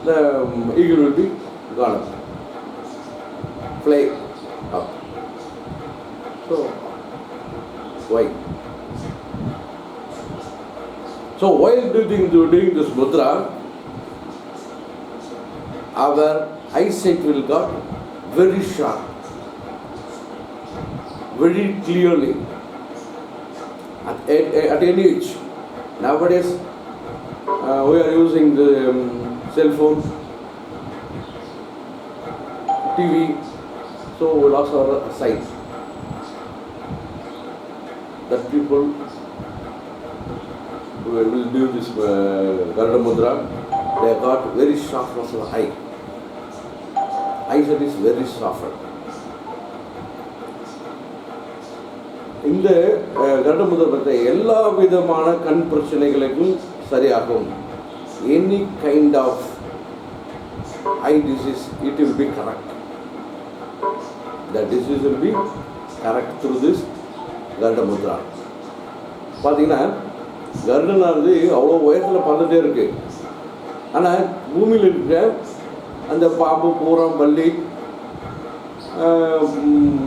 the eagle will be gone up, fly up. So why? So while doing this mudra, our eyesight will got very sharp, very clearly at any age. Nowadays, we are using the cell phone, TV, so we lost our sight. That people who will do this Garuda Mudra, they got very sharpness of eye. Eyesight is very sharp. இந்த கருட முதல் பற்றி எல்லா விதமான கண் பிரச்சனைகளுக்கும் சரியாகும். Any kind of eye disease, it will be correct. The disease will be correct through this கருட முத்ரா. பார்த்தீங்கன்னா கருடனானது அவ்வளோ உயரத்தில் பறந்துகிட்டே இருக்கு. ஆனால் பூமியில் இருக்கிற அந்த பாம்பு, பூரம், பல்லி,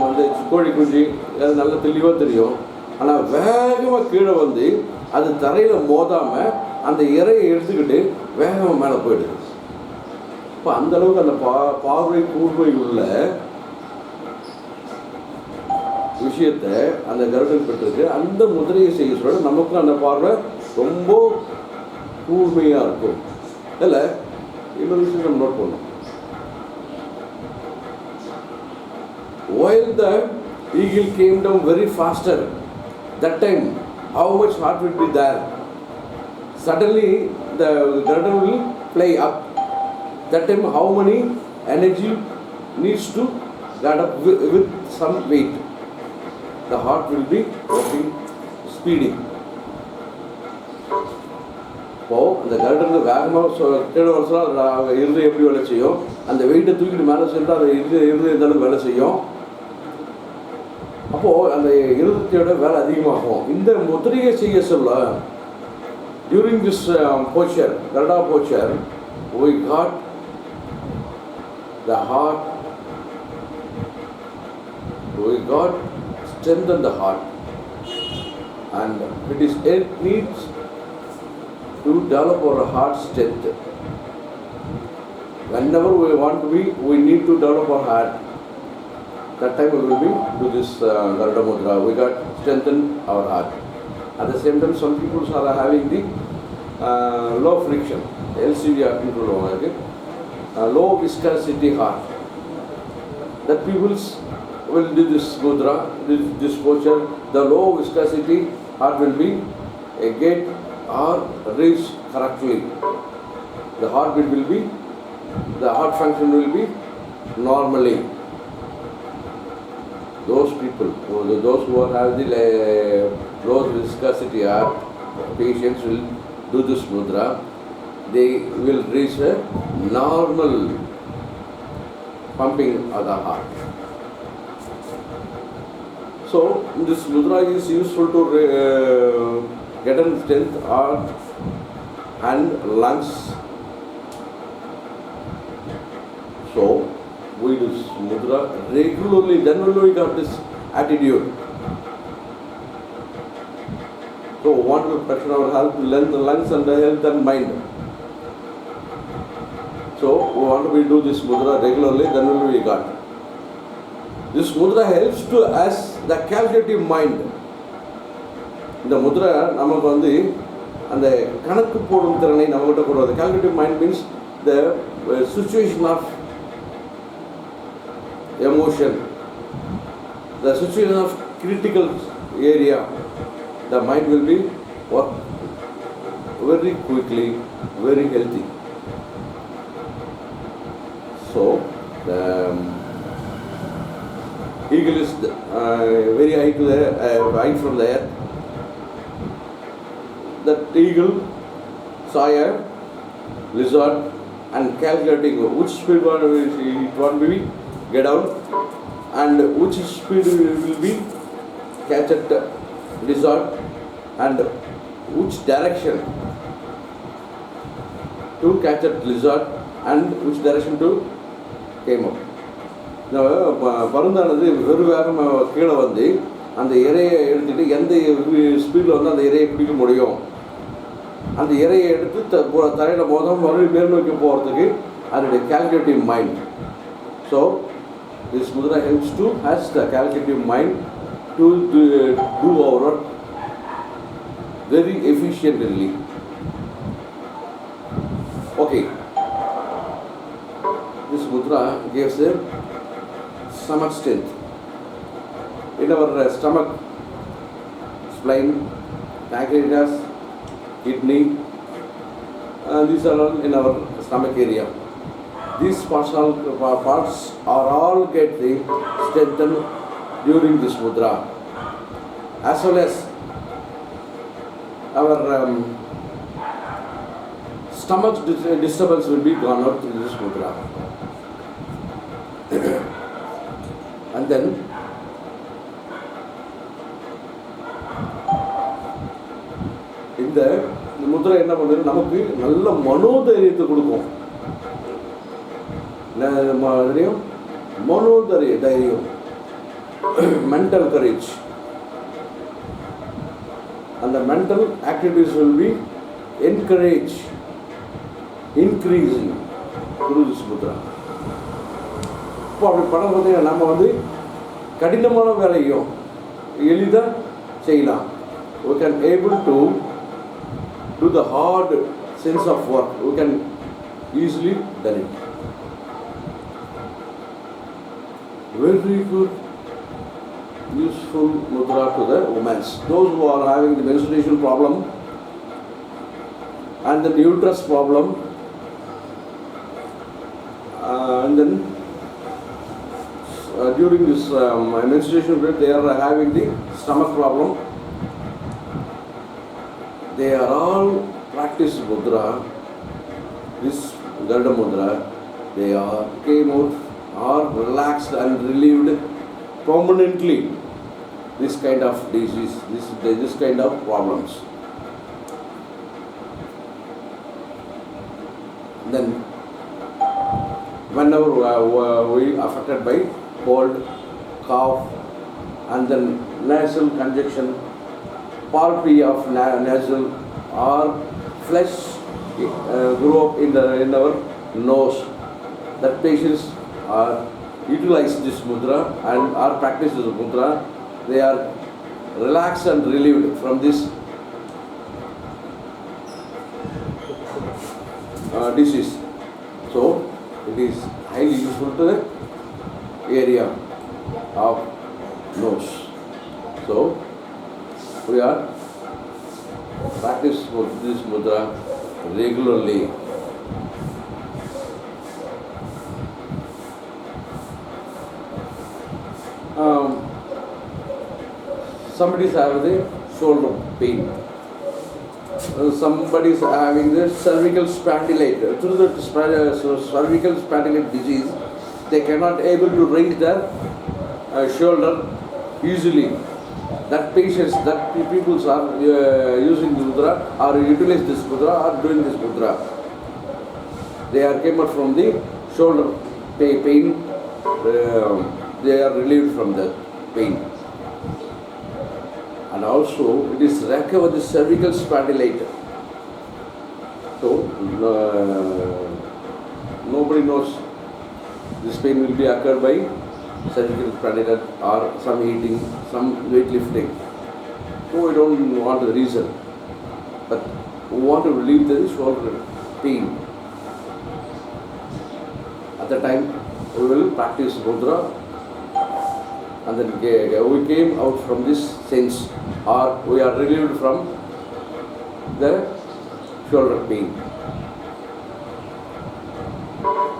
அந்த கோழி குஞ்சு அது நல்லா தெளிவாக தெரியும். ஆனால் வேகமாக கீழே வந்து அது தரையில் மோதாமல் அந்த இறையை எடுத்துக்கிட்டு வேகமாக மேலே போயிடுது. இப்போ அந்தளவுக்கு அந்த பார்வை கூர்மை உள்ள விஷயத்தை அந்த கருடன் பெற்றிருக்கு. அந்த முதிரையை செய்ய சொல்ல நமக்கும் அந்த பார்வை ரொம்ப கூர்மையாக இருக்கும். இல்லை இன்னொரு விஷயம் நம்ம நோட் பண்ணணும். While the eagle came down very faster, that time how much heart will be there? Suddenly the Garudan will fly up. That time how many energy needs to get up with some weight? The heart will be working speedy. இப்போ அந்த கருடன் வேகமாக கீழே வருஷம் இருதயம் எப்படி வேலை செய்யும், அந்த வெயிட்டை தூக்கிட்டு மேலே சென்றால் அது இருதயம் எந்த வேலை செய்யும். அப்போது அந்த இருதயத்தோட வேலை அதிகமாகும். இந்த முத்திரையை செய்ய சொல்ல during this posture, Garuda posture, we got the heart, we got strengthen the heart, and it needs to develop our heart strength. Whenever we want to be, we need to develop our heart. That time we will be do this Garuda Mudra. We got strengthen our heart. At the same time, some people are having the low friction, LCV low viscosity heart. That people will do this mudra, this posture. The low viscosity heart will be get or reach correctly. The heartbeat will be, the heart function will be normally. Those people, those who have the low viscosity heart, patients will do this mudra. They will reach a normal pumping of the heart. So this mudra is useful to get in strength heart and lungs. So we do this mudra regularly, then only we got this attitude. So we want to protect our health, lungs and the health and mind. So we want to do this mudra regularly, then only we got. This mudra helps to us the calculative mind. இந்த முத்ரா நமக்கு வந்து அந்த கணக்கு போடும் திறனை நம்மகிட்ட கொண்டு வருது. Calculative mind means the situation of emotion, the situation of critical area, the mind will be work very quickly, very healthy. So the eagle is very high to the high from the earth. That eagle saw a lizard and calculating which speed it want to be get out and which speed will be catch at lizard and which direction to catch at lizard and which direction to came up. இந்த பருந்தானது வெறு வேகமாக கீழே வந்து அந்த இறையை எடுத்துகிட்டு எந்த ஸ்பீடில் வந்து அந்த இறையை பிடிக்க முடியும், அந்த இறையை எடுத்து தரையில் மோதம் மறுபடியும் மேல் நோக்கி போகிறதுக்கு அதனுடைய calculative mind. So this mudra helps to has the calculative mind to do our work very efficiently. Okay, this mudra gives a stomach strength. In our stomach, spleen, pancreas, kidney, these are all in our stomach area. These parts are all getting strengthened during this mudra, as well as our stomach disturbance will be gone out in this mudra. And then இந்த முத்ரா என்ன பண்ணுது, நமக்கு நல்ல மனோதைரியத்தை கொடுக்கும். தைரியம், mental courage, and the mental activities will be encouraged, increasing through this mudra. இப்போ அப்படி படம் பார்த்தீங்கன்னா நம்ம வந்து கடினமான வேலையும் எளிதாக செய்யலாம். We can able to do the hard sense of work. We can easily done it. Very good, useful mudra to the women. Those who are having the menstruation problem and the uterus problem, and then during this menstruation period they are having the stomach problem. They are all practice mudra, this Garuda mudra. They are came out, are relaxed and relieved permanently this kind of disease, this kind of problems. Then whenever we affected by cold, cough, and then nasal congestion, pulpy of nasal or flesh grow up in our nose, that patients are utilize this mudra and are practice this mudra. They are relaxed and relieved from this disease. So it is highly useful to the area of nose. So we are practice this mudra regularly. Somebody is having the shoulder pain. Somebody is having the cervical spondylitis. Through the cervical spondylitis disease, they cannot able to raise their shoulder easily. That patients, that people are using the mudra or utilize this mudra or doing this mudra. They are came out from the shoulder pain. They are relieved from the pain. And also it is recover the cervical spondylitis. So nobody knows this pain will be occurred by cervical spondylitis or some eating, some weightlifting. So we don't want the reason, but we want to relieve the shoulder pain. At the time we will practice mudra, and then we came out from this sense, or we are relieved from the shoulder pain.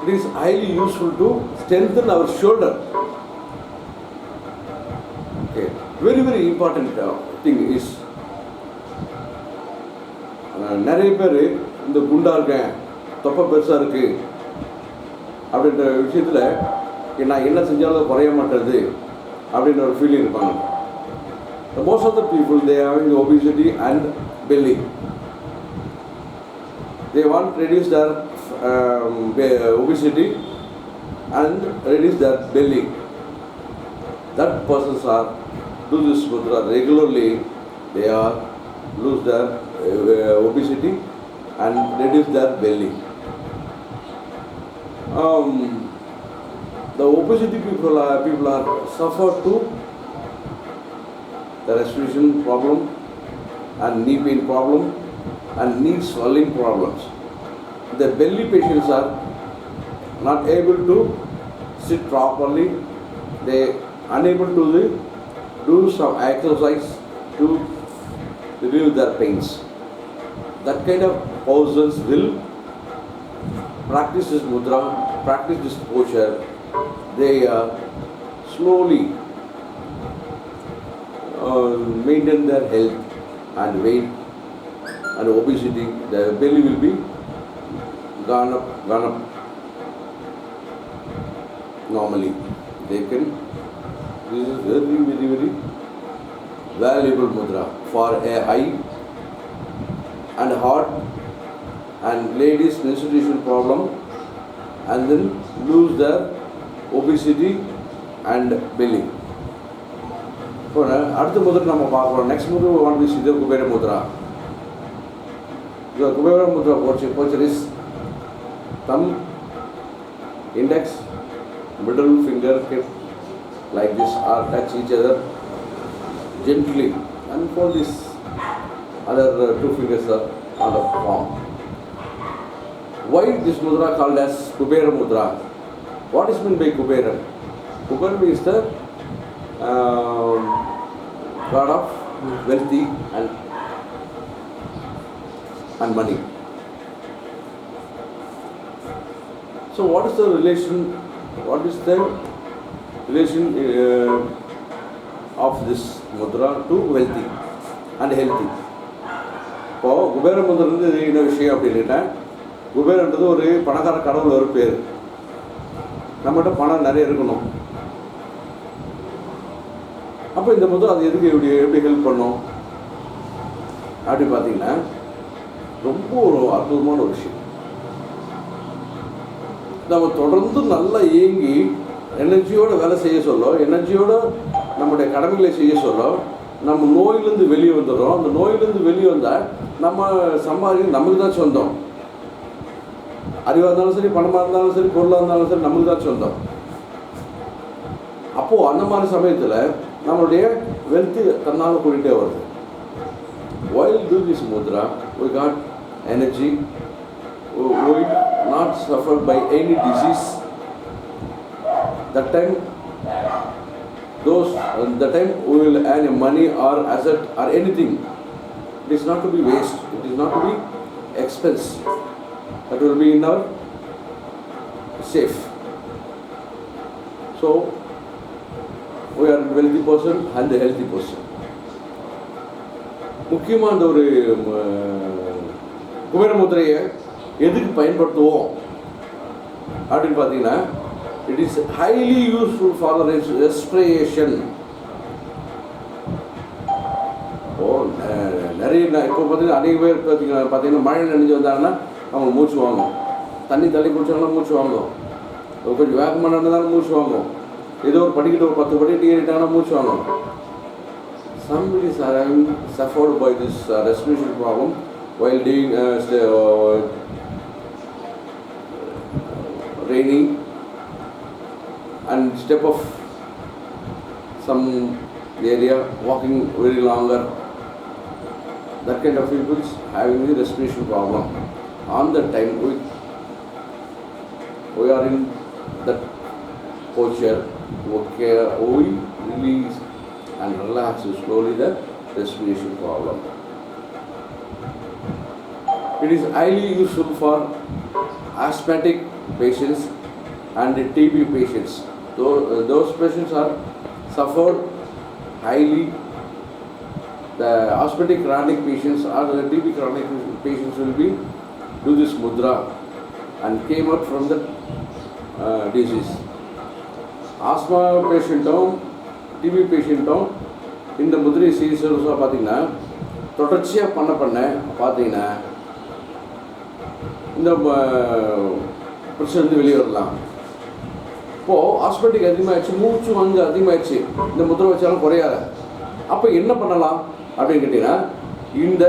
It is highly useful to strengthen our shoulder. Okay, very very important thing is நிறைய பேர் இந்த குண்டா இருக்கேன், தொப்பை பெருசாக இருக்கு அப்படின்ற விஷயத்தில் நான் என்ன செஞ்சாலும் குறைய மாட்டேது அப்படின்ற ஒரு ஃபீலிங் இருப்பாங்க. Most of the people, they are having obesity and belly. They want to reduce their obesity and reduce their belly. That persons are do this mudra regularly, they are lose their obesity and reduce their belly. The obesity people are suffer to the respiration problem and knee pain problem and knee swelling problems. The belly patients are not able to sit properly. They unable to do some exercise to relieve their pains. That kind of persons will practice this mudra, practice this posture. They slowly maintain their health and weight and obesity. The belly will be gone up normally. They can. This is very valuable mudra for a eye and heart and ladies menstruation problem and then lose their obesity and belly. இப்போ அடுத்த முதிரை நம்ம பார்க்குறோம். Next முதிரை one விஸ் இது Kubera Mudra. The Kubera Mudra posture is thumb, index, middle finger kept like this or touch each other gently and fold this other two fingers are on the palm. Why this mudra called as Kubera Mudra? What is meant by Kubera? Kubera means the god of wealthy and money. So what is the relation? What is the relation of this mudra to wealthy and healthy? இப்போ குபேர முத்ரா என்ன விஷயம் அப்படின்னா, குபேரன்றது ஒரு பணக்கார கடவுள் ஒரு பேர். நம்மகிட்ட பணம் நிறைய இருக்கணும். அப்போ இந்த முத்ரா அது எதுக்கு எப்படி ஹெல்ப் பண்ணும் அப்படி பார்த்தீங்கன்னா, ரொம்ப ஒரு அற்புதமான ஒரு விஷயம். நம்ம தொடர்ந்து நல்லா இயங்கி எனர்ஜியோட வேலை செய்ய சொல்ல, எனர்ஜியோட நம்முடைய கடமைகளை செய்ய சொல்ல, நம்ம நோயிலேருந்து வெளியே வந்துடுறோம். அந்த நோயிலேருந்து வெளியே வந்தால் நம்ம சம்பாதிக்க நமக்கு தான் சொந்தம். அறிவாக இருந்தாலும் சரி, பணமாக இருந்தாலும் சரி, பொருளாக இருந்தாலும் சரி, நமக்கு தான் சொந்தம். அப்போது அந்த மாதிரி சமயத்தில் நம்மளுடைய வெல்த்து தன்னால் கூட்டிகிட்டே வருது. While do this mudra, we got energy, we not suffered by any disease. That time we will earn money or asset or anything. It is not to be waste. It is not to be expense. That will be in our safe. So we are a wealthy person and a healthy person. முக்கியமாக அந்த ஒரு குபேர முத்திரையை எதுக்கு பயன்படுத்துவோம் அப்படின்னு பார்த்தீங்கன்னா, it is highly useful for respiration. நிறைய இப்போ பார்த்தீங்கன்னா அநேக பேர் பார்த்தீங்கன்னா மழை நனைஞ்சு வந்தாங்கன்னா அவங்க மூச்சு வாங்கும். தண்ணி தள்ளி குடிச்சாங்கன்னா மூச்சு வாங்கும். கொஞ்சம் வேகமாக நடந்தாலும் மூச்சு வாங்கும். ஏதோ ஒரு படிக்கிட்டு ஒரு 10 படிக்கிட்டு ஏறிட்டாங்கன்னா மூச்சு வாங்கும். Somebody is suffered by this respiration problem while doing raining and step of some area, walking very longer. That kind of people having the respiration problem. On that time we are in that posture. Okay, we release and relax slowly the respiration problem. It is highly useful for asthmatic patients and TB patients. Those patients are suffered highly. The asthmatic chronic patients or the TB chronic patients will be do this mudra and came out from the disease. Asthma patientum, TB பேஷண்ட்டும் இந்த முதிரை சீரியஸாக பார்த்தீங்கன்னா தொடர்ச்சியாக பண்ண பார்த்தீங்கன்னா இந்த பிரச்சனை வெளியே வரலாம். இப்போது ஆஸ்பெட்டிக் அதிகமாகிடுச்சு, மூச்சு வாங்க அதிகமாகிடுச்சு, இந்த முத்திரை வச்சாலும் குறையாத. அப்போ என்ன பண்ணலாம் அப்படின்னு கேட்டிங்கன்னா, இந்த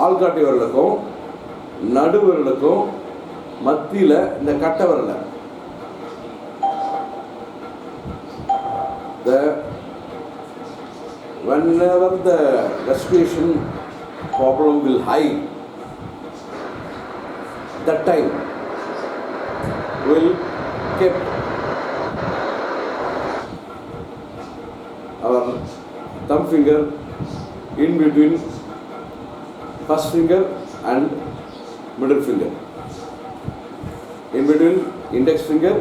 ஆள்காட்டி விரலுக்கும் நடு விரலுக்கும் மத்தியில் இந்த கட்டை விரலை whenever the respiration problem will high, that time will keep our thumb finger in between first finger and middle finger, in between index finger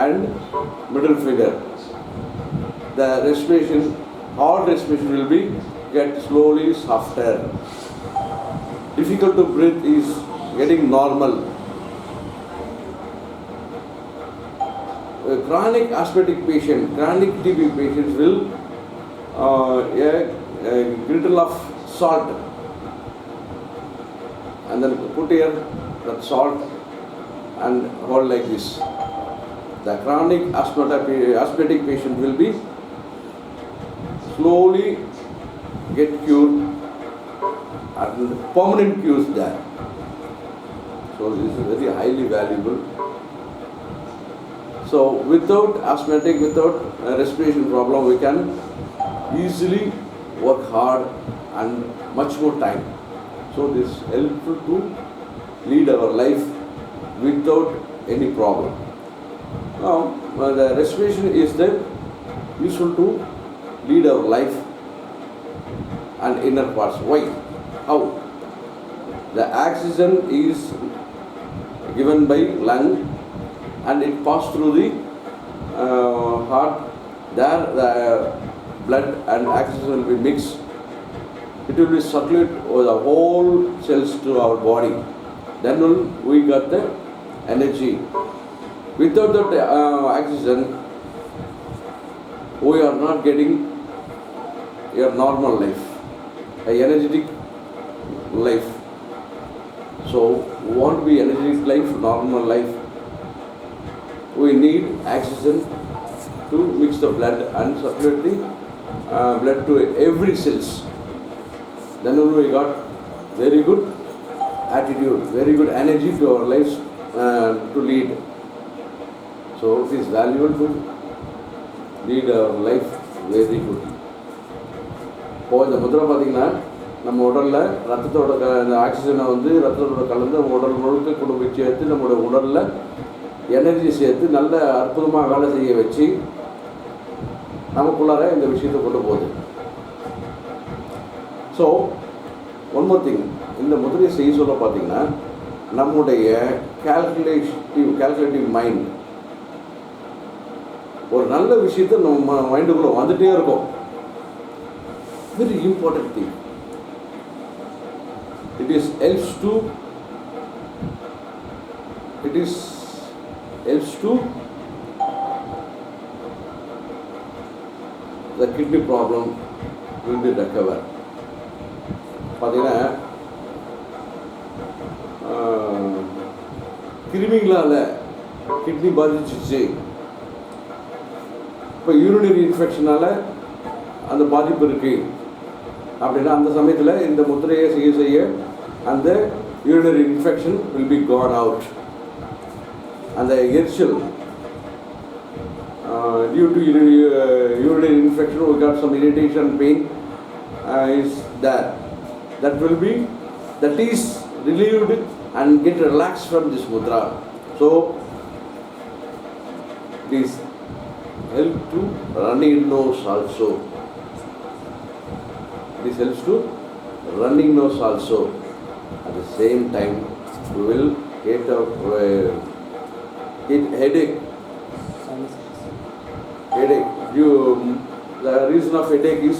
and middle finger. The respiration, hard respiration will be get slowly softer. Difficult to breathe is getting normal. A chronic asthmatic patient, chronic TB patients will a little of salt, and then put here that salt and hold like this. The chronic asthmatic patient will be slowly get cured and permanent cures there. So this is very highly valuable. So without asthmatic, without respiration problem, we can easily work hard and much more time. So this is helpful to lead our life without any problem. Now the respiration is then useful to lead our life and inner parts. Why? How? The oxygen is given by lung and it passes through the heart. There the blood and oxygen will be mixed. It will be circulate over the whole cells to our body. Then we got the energy. Without that oxygen, we are not getting a normal life, a energetic life. So we want to be energetic life, normal life. We need oxygen to mix the blood and circulate the blood to every cells. Then we got very good attitude, very good energy to our lives to lead. So it is valuable to lead our life very good. இப்போ இந்த முத்திரை பார்த்திங்கன்னா நம்ம உடலில் ரத்தத்தோட இந்த ஆக்சிஜனை வந்து ரத்தத்தோட கலந்து நம்ம உடல் முழுக்க கொண்டு போய் சேர்த்து நம்மளுடைய உடலில் எனர்ஜி சேர்த்து நல்ல அற்புதமாக வேலை செய்ய வச்சு நமக்குள்ளார இந்த விஷயத்தை கொண்டு போகுது. ஸோ ஒன் மோர் திங், இந்த முத்திரையை செய்ய சொல்ல பார்த்திங்கன்னா நம்முடைய கால்குலேட்டிவ் மைண்ட் ஒரு நல்ல விஷயத்தை நம்ம மைண்டுக்குள்ளே வந்துகிட்டே இருக்கும். Very important thing. It helps to the kidney problem will be recovered. பார்த்தீங்கன்னா கிருமிகளால் கிட்னி பாதிச்சிச்சு, இப்போ யூரினரி இன்ஃபெக்ஷனால் அந்த பாதிப்பு இருக்குது அப்படின்னா அந்த சமயத்தில் இந்த முத்திரையை செய்ய அந்த urinary infection will be Khan out. அந்த எரிச்சல் due to urinary infection we got some irritation, pain is there. That is relieved and get relaxed from this mudra. So please help to running nose also. This helps to running nose also. At the same time, we will get headache. The reason of headache is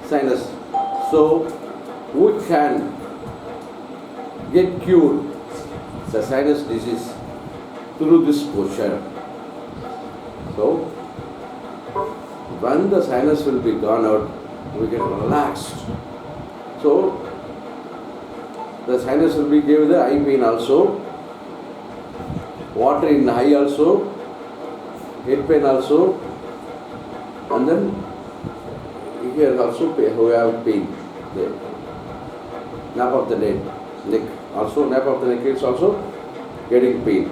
sinus. So we can get cured the sinus disease through this posture. So when the sinus will be gone out, we get relaxed So the sinus will be give the eye pain also, water in the eye also, head pain also, and then here also we have pain there. Nape of the neck also, nape of the neck is also getting pain.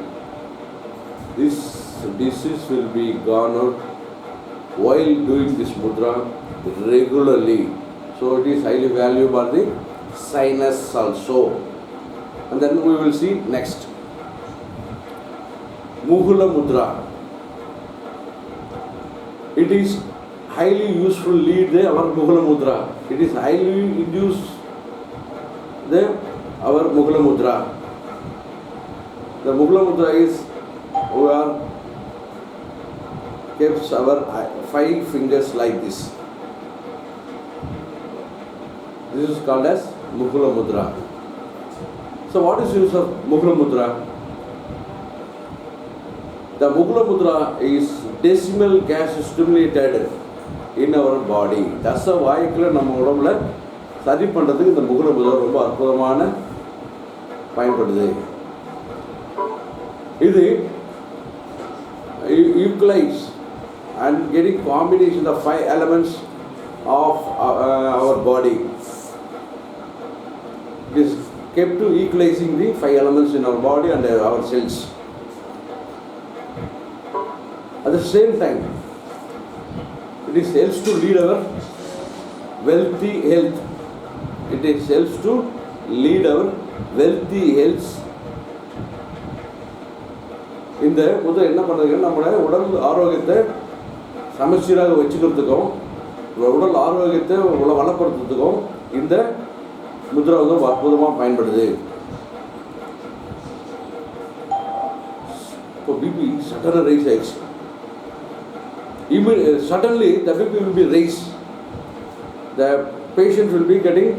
This disease will be gone out while doing this mudra regularly. So it is highly valuable for the sinus also. And then we will see next. Muhula mudra. It is highly useful lead our Muhula mudra. It is highly induced our Muhula mudra. The Muhula mudra is we are kept our 5 fingers like this. This is called as Muhula mudra. So what is use of Muhula mudra? The Muhula mudra is decimal gas stimulated in our body. That's why நம்ம உடம்புல சரி பண்றதுக்கு இந்த முகுல முத்ரா ரொம்ப அற்புதமான பயன்படுது. இது equalize and getting combination of 5 elements of our body. It is kept to equalizing the 5 elements in our body and our cells. At the same time, it is helps to lead our wealthy health. It is helps to lead our wealthy health. இந்த முத்ரா என்ன பண்ணுறதுன்னா நம்மளோட உடல் ஆரோக்கியத்தை சமச்சீராக வச்சுக்கிறதுக்கும் உடல் ஆரோக்கியத்தை வளப்படுத்துறதுக்கும் இந்த முத்ரா வந்து அற்புதமாக பயன்படுது. இப்போ பிபி சடனாக ரைஸ் ஆயிடுச்சு. Suddenly the BP will be raised. The patient will be getting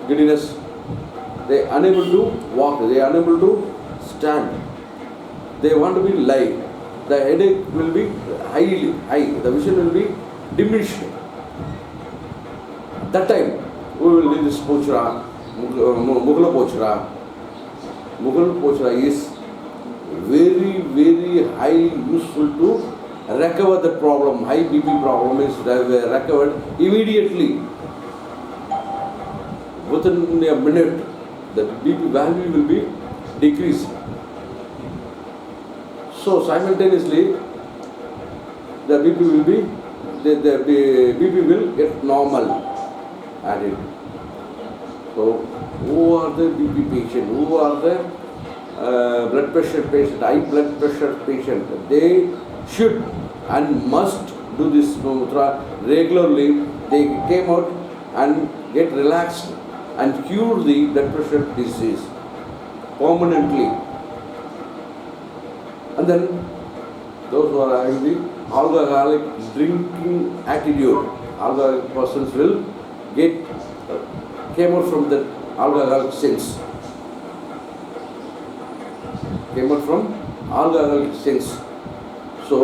giddiness. They are unable to walk. They are unable to stand. They want to be lie. The headache will be high. The vision will be diminished. At that time, we will do this pochra, Mughla pochra. Mughla pochra is very, very highly useful to recover the problem. High BP problem is recovered immediately. Within a minute, the BP value will be decreased. So simultaneously, the BP will be the BP will get normal added. So who are the BP patient? Who are the blood pressure patient, high blood pressure patient? They should and must do this mudra regularly. They came out and get relaxed and cure the blood pressure disease permanently. And then those who are having the alcoholic drinking attitude, alcoholic persons will came out from the alcoholic sins. Came out from alcoholic sins. So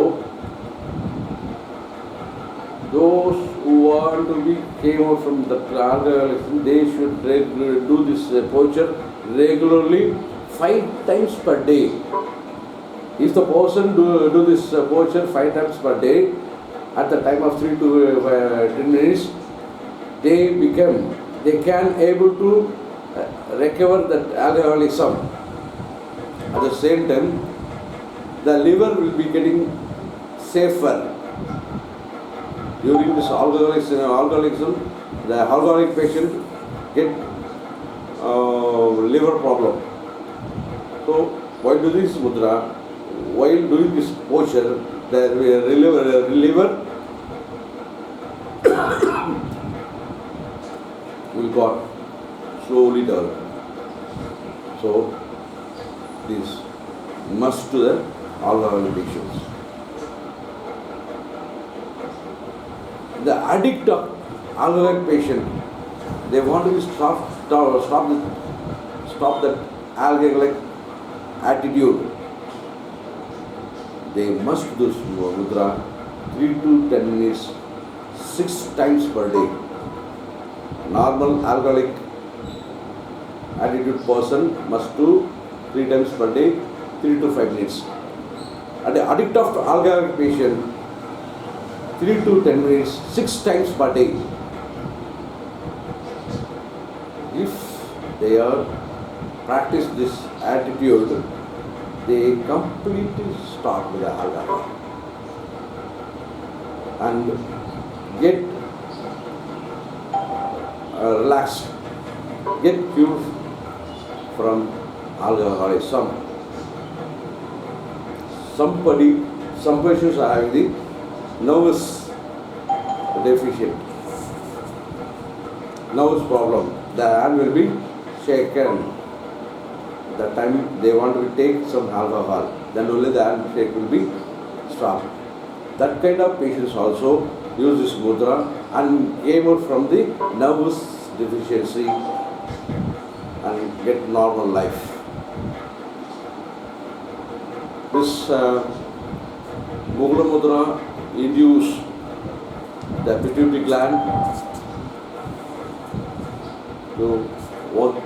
those who want to be came out from the alcoholism, they should do this posture regularly 5 times per day. If the person do this posture 5 times per day, at the time of 3 to 10 minutes, they can able to recover that alcoholism. At the same time, the liver will be getting safer. During this alcoholism, the alcoholic patient get liver problem. So while doing this mudra, while doing this posture, the liver will go slowly down. So this must to the alcoholic patients. The addict of alcoholic patient, they want to stop that alcoholic attitude. They must do this mudra 3 to 10 minutes 6 times per day. normal alcoholic attitude person must do 3 times per day, 3 to 5 minutes. And the addict of alcoholic patient, 3 to 10 minutes, 6 times per day. If they are practice this attitude, they completely stop with the alcohol and get relaxed, get cured from alcoholism. Some patients are having the nervous deficient, nervous problem. The hand will be shaken. That time they want to take some alcohol, then only the hand shake will be stopped. That kind of patients also use this mudra and came out from the nervous deficiency and get normal life. This Mugla mudra induce the pituitary gland to work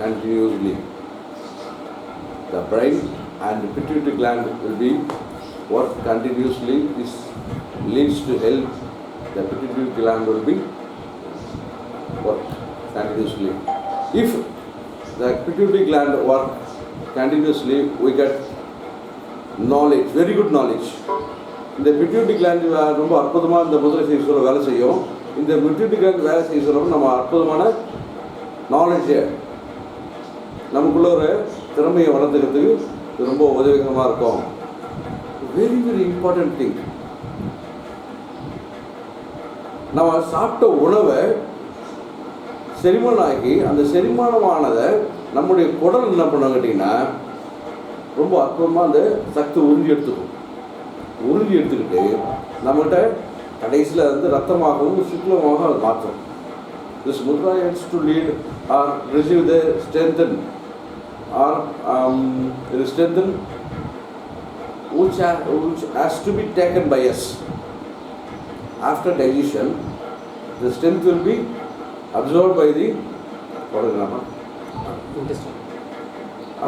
continuously. The brain and the pituitary gland will be work continuously. This leads to help the pituitary gland will be work continuously. If the pituitary gland work continuously, we get knowledge, very good knowledge. இந்த pituitary gland ரொம்ப அற்புதமாக இந்த முதலை செய்ய சொல்ல வேலை செய்யும். இந்த pituitary gland வேலை செய்ய சொல்ல நம்ம அற்புதமான நாலேஜை நமக்குள்ள ஒரு திறமையை வளர்த்துக்கிறதுக்கு இது ரொம்ப உதவிகரமாக இருக்கும். Very very important thing. நம்ம சாப்பிட்ட உணவை செரிமானம் ஆகி அந்த செரிமானமானதை நம்முடைய குடல் என்ன பண்ண கேட்டிங்கன்னா ரொம்ப அற்புதமாக அந்த சக்தி உறிஞ்சி எடுத்துக்கும். உறிஞ்சி எடுத்துக்கிட்டு நம்மகிட்ட கடைசியில் வந்து ரத்தமாகவும் சுக்லமாகவும் அது மாற்றும். This mudra helps to lead or receive the strengthen or strengthen which has to be taken by us. After digestion, the strength will be absorbed by the intestine.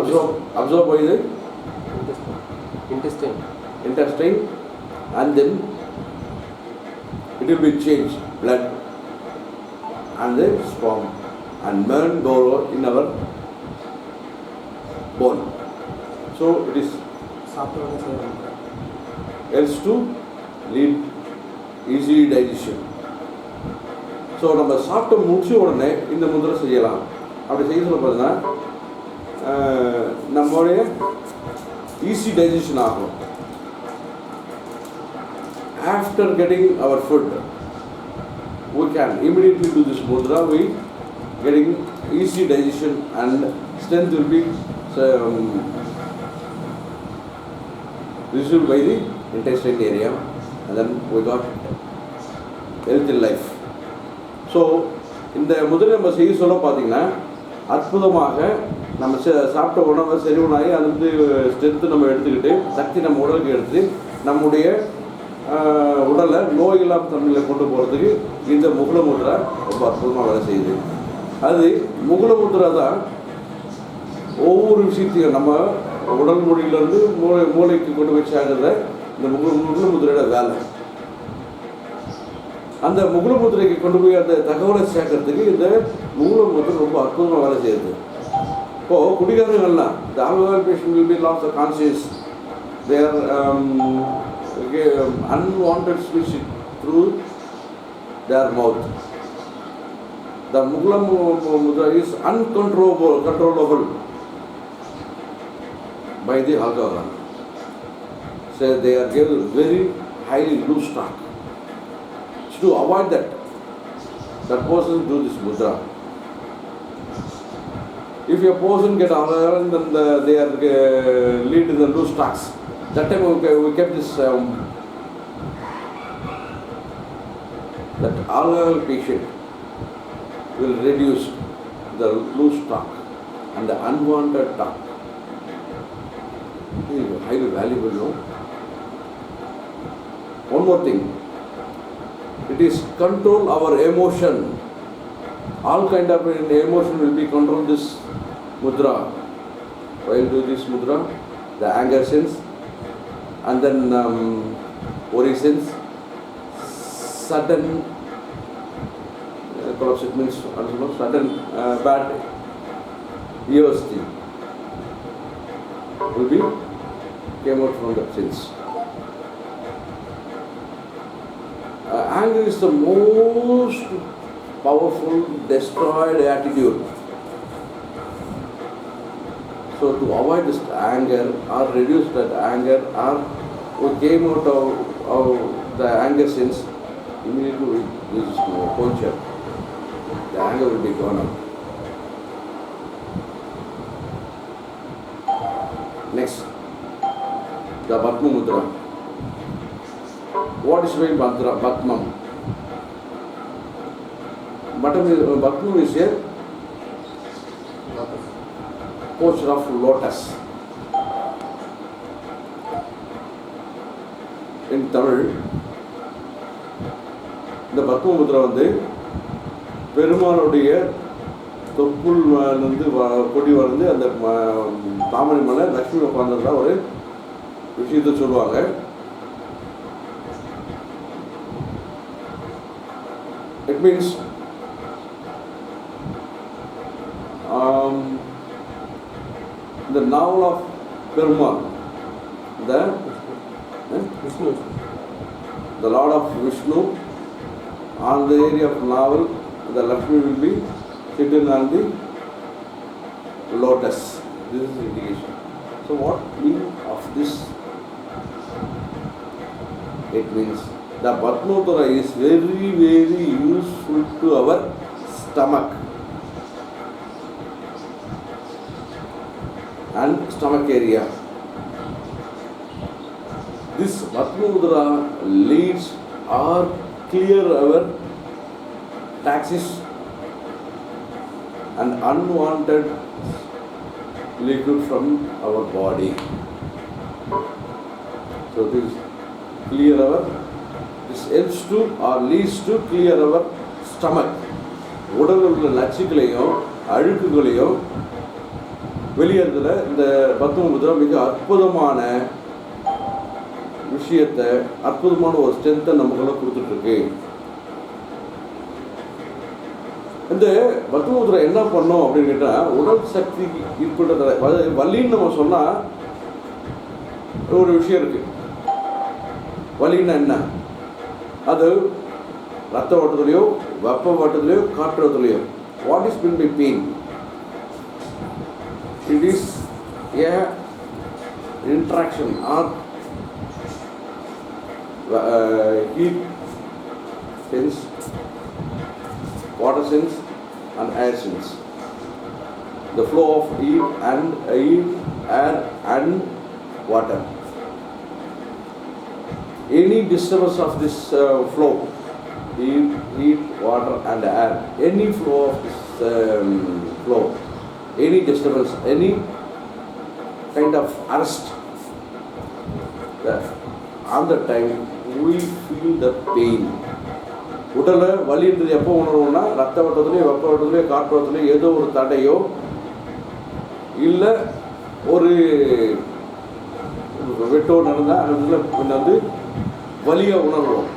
Absorbed by the Intestine. And then it will be changed, blood and the sperm and burn in our bone. So it is helps to lead easy digestion. So நம்ம சாப்பிட்ட முடிச்ச உடனே இந்த முதிரை செய்யலாம். அப்படி செய்ய சொல்ல பார்த்தீங்கன்னா நம்மளுடைய ஈஸி டைஜஷன் ஆகும். After getting our food, we can immediately do this mudra. We getting easy digestion and strength will be received by the intestine area, and then we got healthy life. So இந்த முதல்ல நம்ம செய்ய சொல்ல பார்த்தீங்கன்னா அற்புதமாக நம்ம சாப்பிட்ட உணவை செரிமானாகி அது வந்து ஸ்ட்ரென்த்து நம்ம எடுத்துக்கிட்டு சக்தி நம்ம உடலுக்கு எடுத்து நம்முடைய உடலை நோய் இல்லாம தன்மையில் கொண்டு போகிறதுக்கு இந்த முகுல முத்ரா ரொம்ப அற்புதமாக வேலை செய்யுது. அது முகுல முத்ரா தான் ஒவ்வொரு விஷயத்தையும் நம்ம உடல் மொழியிலேருந்து மூளைக்கு கொண்டு போய் சேர்க்கிற இந்த முகுல முத்ரையோட வேலை. அந்த முகுல முத்ரைக்கு கொண்டு போய் அந்த தகவலை சேர்க்கறதுக்கு இந்த முகுல முத்ரை ரொம்ப அற்புதமாக வேலை செய்யுது. இப்போது குடிகாரங்கள்லாம் the alcohol patient will be lost of conscious, they are unwanted speech through their mouth. The Mugla mudra is controllable by the alcohol. So they are given very highly loose talk. So to avoid that person do this mudra. If a person get alcohol, then they are lead in the loose talks. That time we kept this that alcohol patient will reduce the loose talk and the unwanted talk. It is highly valuable, no? One more thing, it is control our emotion. All kind of emotion will be controlled this mudra. While do this mudra, the anger sense, and then worry sense, sudden collapse, it means sudden bad EOST will be came out from that sense. Anger is the most powerful destroyed attitude. So to avoid this anger or reduce that anger, or we came out of the anger sense, immediately we use poncha. The anger will be gone out. Next, the Batma Mudra. What is meant by Batmam? Batmam is a posture of lotus. In Tamil, இந்த பத்ம முத்ரா வந்து பெருமாளுடைய தொப்புள் வந்து கொடி வளர்ந்து அந்த தாமரை மலை லக்ஷ்மி உட்கார்ந்ததா ஒரு விஷயத்தை சொல்லுவாங்க. It means the novel of Perumal, the Lord of Vishnu, on the area of novel, the Lakshmi will be sitting on the lotus. This is the indication. So what meaning of this? It means the Batmotara is very, very useful to our stomach and stomach area. This Batmotara leads or clear our taxes and unwanted liquid from our body. So this clear our, this helps to or leads to clear our stomach. உடலில் உள்ள நச்சுக்களையும் அழுக்குகளையும் வெளியேறதுல இந்த பத்ம முத்ரா மிக அற்புதமான விஷயத்தை, அற்புதமான ஒரு ஸ்ட்ரென்த்தை நமக்குள்ள கொடுத்துட்டு இருக்கு. இந்த பத்ம முத்ரா என்ன பண்ணும் அப்படின்னு கேட்டா, உடல் சக்தி ஏற்பட்ட வலின்னு நம்ம சொன்னா ஒரு விஷயம் இருக்கு. வலின்னா என்ன? அது ரத்த ஓட்டத்திலையோ வெப்ப ஓட்டத்திலையோ காற்றுலையோ. What is mean by pain? It is a interaction or heat sense, water sense and air sense. The flow of air and water. Any disturbance of this flow, heat, water and air, any flow of this flow, any disturbance, any kind of arrest, on the time we feel the pain. உடலை வலின்றது எப்போ உணர்வோம்னா, ரத்த ஓட்டத்துலேயோ வெப்ப ஓட்டத்துலேயோ காற்று ஓட்டத்துலேயோ ஏதோ ஒரு தடையோ இல்லை ஒரு வெட்டோ நடந்தால் அதில் வந்து வலியை உணர்வோம்.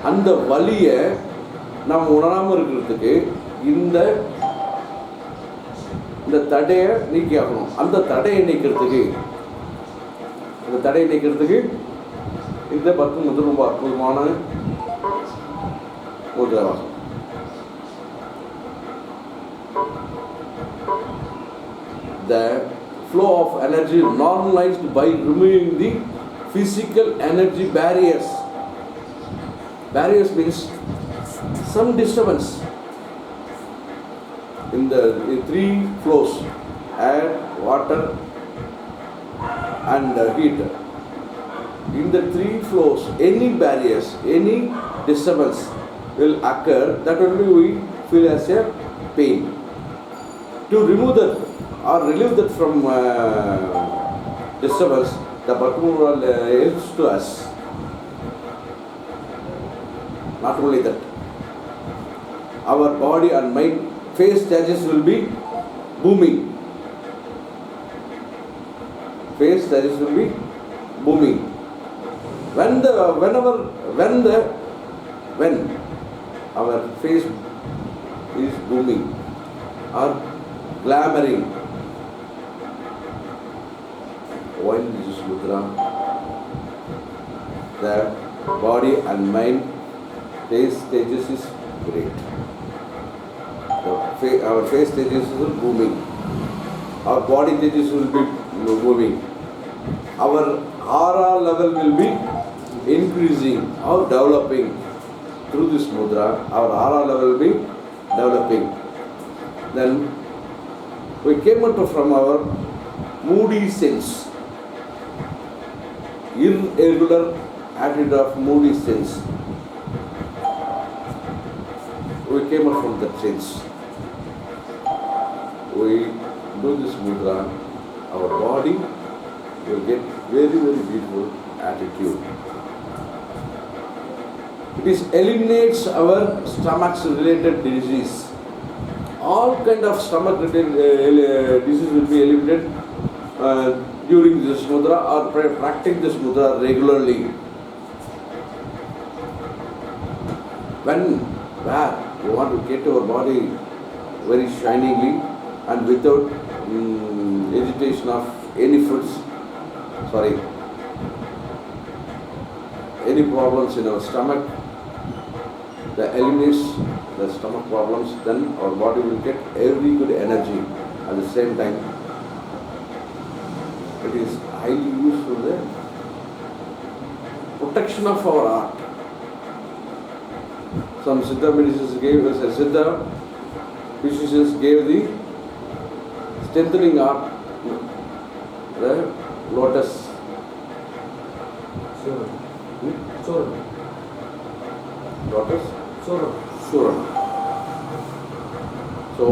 அந்த வலியை நம்ம உணராமல் இருக்கிறதுக்கு இந்த தடையை நீக்கி ஆகணும். அந்த தடையை நீக்கிறதுக்கு இந்த பத்ம முத்ரா ரொம்ப அற்புதமான முத்ராவாகும். The flow of energy is normalized by removing the physical energy barriers. Barriers means some disturbance in the three flows: air, water and heat. In the three flows, any barriers, any disturbance will occur, that only we feel as a pain. To remove that or relieve that from disturbance, the Bhatma helps to us. Not only that, our body and mind face stages will be booming. Face stages will be booming. When our face is booming or glamoring, while this is mudra, the body and mind face stages is great. Our face stages will be booming. Our body stages will be moving. Our aura level will be increasing or developing through this mudra. Our aura level will be developing. Then we came out from our moody sense, irregular attitude of moody sense. We came out from that sense. We do this mudra, our body will get very, very beautiful attitude. It eliminates our stomach's related disease. All kind of stomach related disease will be eliminated during this mudra or practicing this mudra regularly. Where we want to get our body very shiningly and without agitation of any foods, any problems in our stomach, that eliminates the stomach problems, then our body will get every good energy. At the same time, it is highly useful there. Protection of our heart. Some Siddha medicines gave us, Siddha physicians gave the strengthening heart, the lotus. Lotus? Sura. So,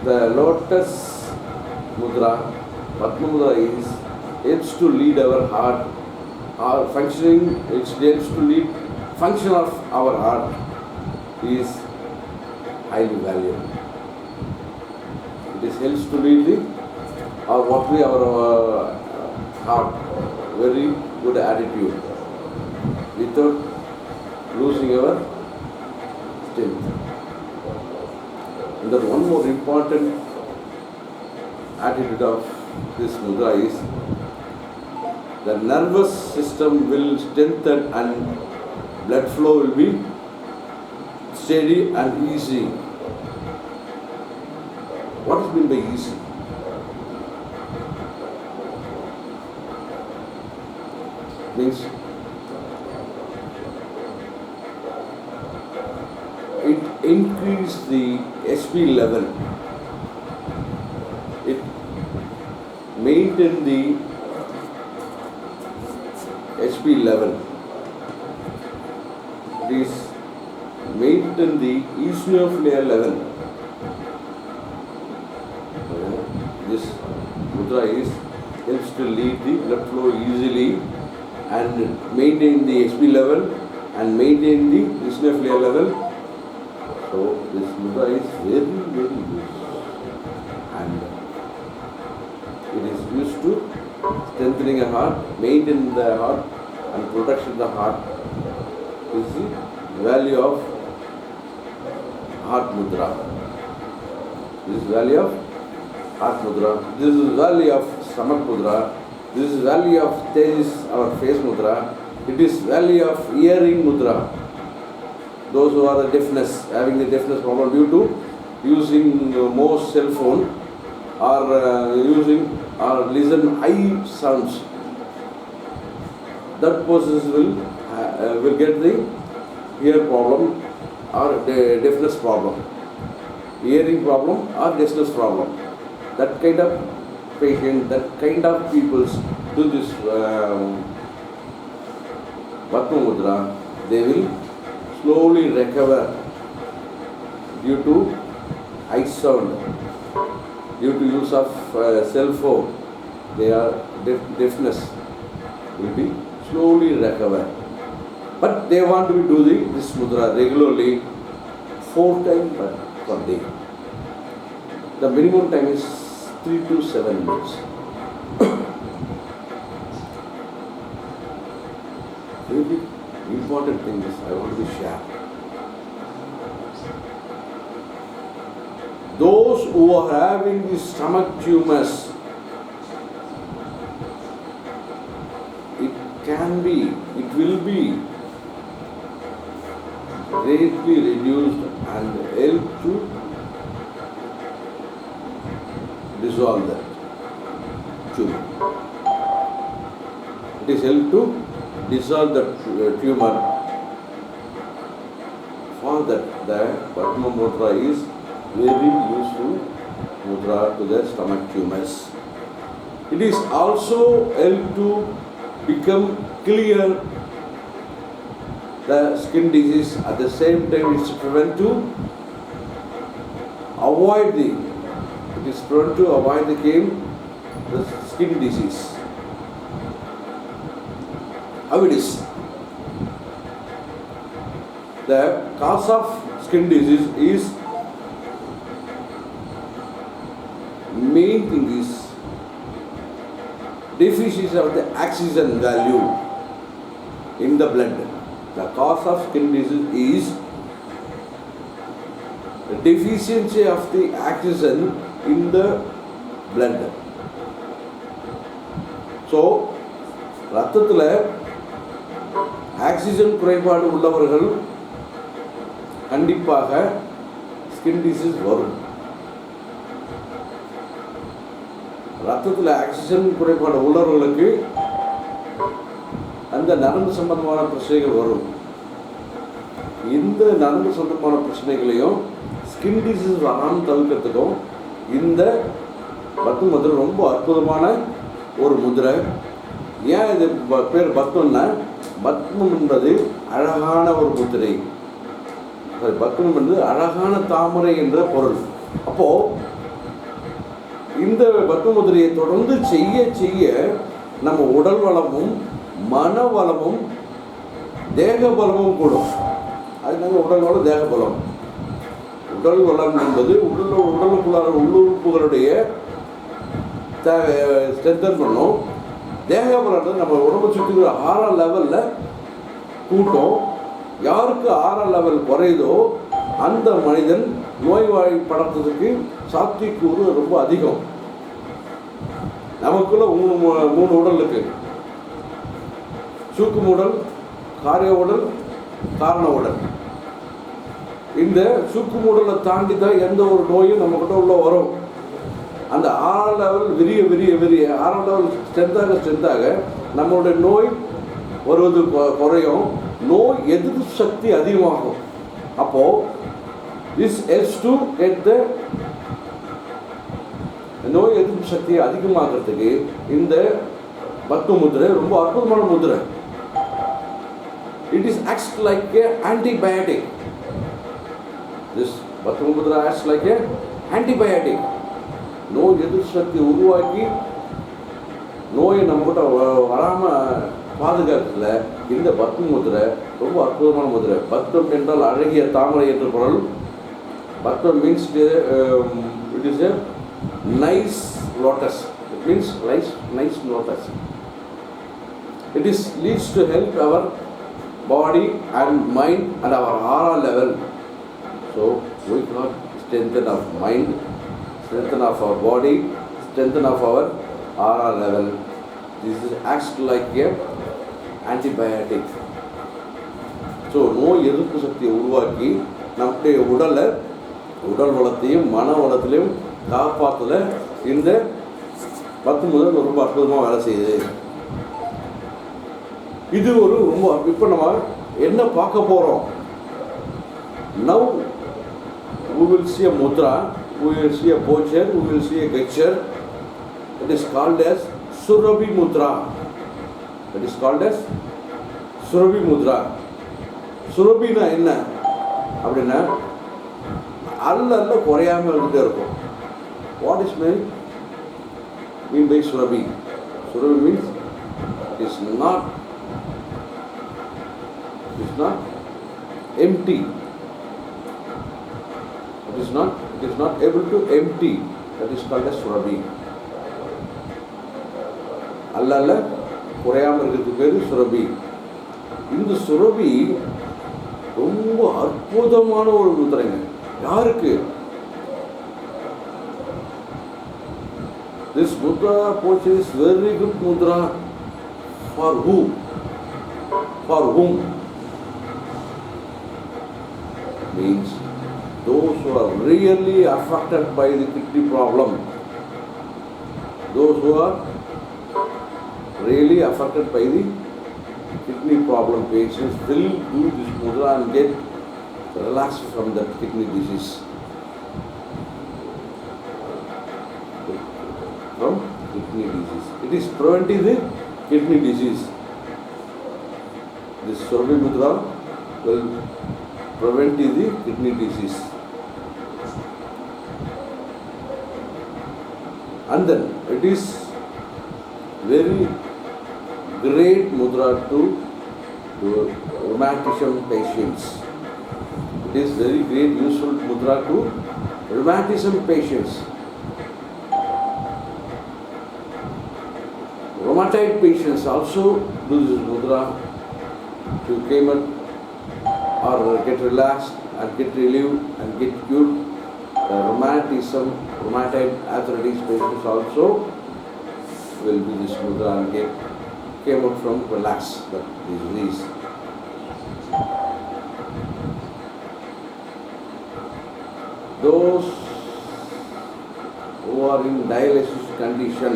the lotus mudra, Padma mudra helps to lead our heart, our functioning, it helps to lead function of our heart is highly valuable. It helps to lead our heart, very good attitude without losing our strength. And then one more important attitude of this mudra is the nervous system will strengthen and blood flow will be steady and easy. What is meant by easy? Means it increases the SP level. It maintains the SP level. It is maintain the eosinophilia level. This mudra helps to lead the blood flow easily and maintain the SP level and maintain the eosinophilia level. So this mudra is very, very useful, and it is used to strengthening a heart, maintain the heart and protection of the heart. This is the value of heart mudra. This is value of heart mudra. This is value of stomach mudra. This is value of Tejas, our face mudra. It is value of hearing mudra. Those who are the deafness, having the deafness problem due to using more cell phone or using or listen high sounds, that person will get the ear problem or the deafness problem, hearing problem or deafness problem. That kind of patient, that kind of people do this Padma mudra, they will slowly recover due to high sound, due to use of cell phone. Their deafness will be slowly recover. But they want to do this mudra regularly 4 times per day. The minimum time is 3 to 7 minutes. Really important thing is I want to share. Those who are having the stomach tumors, it will be greatly reduced and help to dissolve that tumor. It is help to dissolve the tumor. For that, the Padma Mudra is very useful mudra to the stomach tumors. It is also help to become clear the skin disease. At the same time, it is prevent to avoid the skin disease. How it is? The cause of skin disease is main thing is deficiency of the oxygen value in the blood. The cause of skin disease is the deficiency of the oxygen in the blood. So, ரத்தத்தில் oxygen குறைபாடு உள்ளவர்கள் கண்டிப்பாக skin disease வரும். ரத்தத்தில் oxygen குறைபாடு உள்ளவர்களுக்கு அந்த நரம்பு சம்பந்தமான பிரச்சனைகள் வரும். இந்த நரம்பு சம்பந்தமான பிரச்சனைகளையும் ஸ்கின் டிசீஸ் வராமல் தவிர்க்கிறதுக்கும் இந்த பத்ம முதிரை ரொம்ப அற்புதமான ஒரு முதிரை. ஏன் இது பேர் பத்மம்னா, பத்மம் என்பது அழகான ஒரு முதிரை. பத்மம் என்பது அழகான தாமரை என்ற பொருள். அப்போது இந்த பத்ம முதிரையை தொடர்ந்து செய்ய செய்ய நம்ம உடல் வளமும் மன வளமும் தேக பலமும் கூடும். அதனால உடல் வளம் தேக பலம். உடல் வளம் என்பது உடலுக்குள்ளார உள்ளுறுப்புகளுடைய ஸ்ட்ரென்தன் பண்ணும். தேக பலம் நம்ம உடம்பை சுற்றி 6 லெவலில் கூட்டம். யாருக்கு 6 லெவல் குறையுதோ அந்த மனிதன் நோய்வாய்ப்படத்துக்கு சாத்தியக்கூறு ரொம்ப அதிகம். நமக்குள்ள 3 உடல் இருக்கு. சூக்கும உடல், காரிய உடல், காரண உடல். இந்த சூக்கும உடலை தாண்டி தான் எந்த ஒரு நோயும் நம்ம கிட்ட உள்ள வரும். அந்த 6 லெவல் விரிய 6 லெவல் ஸ்ட்ரென்த்தாக நம்மளுடைய நோய் வருவது குறையும். நோய் எதிர்ப்பு சக்தி அதிகமாகும். அப்போது this helps to get the நோய் எதிர்ப்பு சக்தியை அதிகமாகிறதுக்கு இந்த பத்ம முதிரை ரொம்ப அற்புதமான முதிரை. It is acts like a antibiotic. This Padma முதிரை acts like a antibiotic. நோய் எதிர்ப்பு சக்தி உருவாக்கி நோயை நம்மகிட்ட வராமல் பாதுகாக்கல இந்த பத்ம முதிரை ரொம்ப அற்புதமான முதிரை. பத்மம் என்றால் அழகிய தாமரை என்ற பொருள். Bhattam means it is a nice lotus. It means nice lotus. It leads to help our body and mind and our aura level. So we got strengthen of mind, strengthen of our body, strengthen of our aura level. This acts like a antibiotic. So நோய் எதிர்ப்பு சக்தியை உருவாக்கி நம்முடைய உடல் வளத்தையும் மன வளத்திலையும் காப்பாற்றல இந்த பத்ம முதிரை ரொம்ப அற்புதமாக வேலை செய்யுது. இது ஒரு ரொம்ப இப்போ நம்ம என்ன பார்க்க போகிறோம்? Now we will see a mudra, we will see a posture, we will see a gesture. It is called as Surabhi Mudra. It is called as Surabhi Mudra. சுரபினா என்ன அப்படின்னா அல்ல குறையாமல் இருந்துகிட்டே இருக்கும். வாட் இஸ் மீன் பை சுரபி? சுரபி means it is not empty. It is not It is not able to empty. That is called as surabhi. அல்ல குறையாமல் இருக்கிறதுக்கு பேர் சுரபி. இந்த சுரபி ரொம்ப அற்புதமான ஒரு முத்திரைங்க. யாருக்கு? This mudra posture is very good mudra. For who? For whom? Means those who are really affected by the kidney problem. Those who are really affected by the kidney problem patients will do this mudra and get relaxed from that kidney disease. From kidney disease. It is preventing the kidney disease. This Surabhi mudra will prevent the kidney disease. And then it is very great mudra to rheumatism patients. It is very great useful mudra to rheumatism patients. Rheumatoid patients also do this mudra to came up or get relaxed and get relieved and get cured. Rheumatism, rheumatoid arthritis patients also will do this mudra and came out from relax that disease. Those who are in dialysis condition,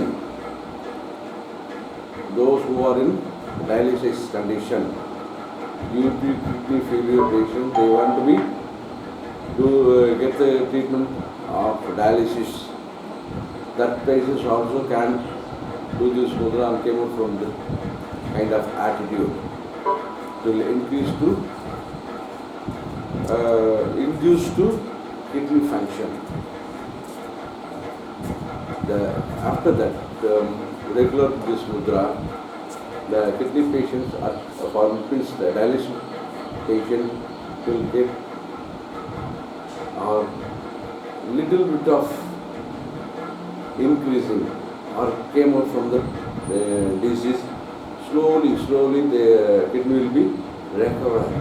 due to kidney failure patient, they want to get the treatment of dialysis. That patients also can do this mudra and came out from the kind of attitude. It will induce to kidney function. After that, regular this mudra, the kidney patients are, for instance, the dialysis patient will get little bit of increasing or came out from the disease. Slowly the kidney will be recovered.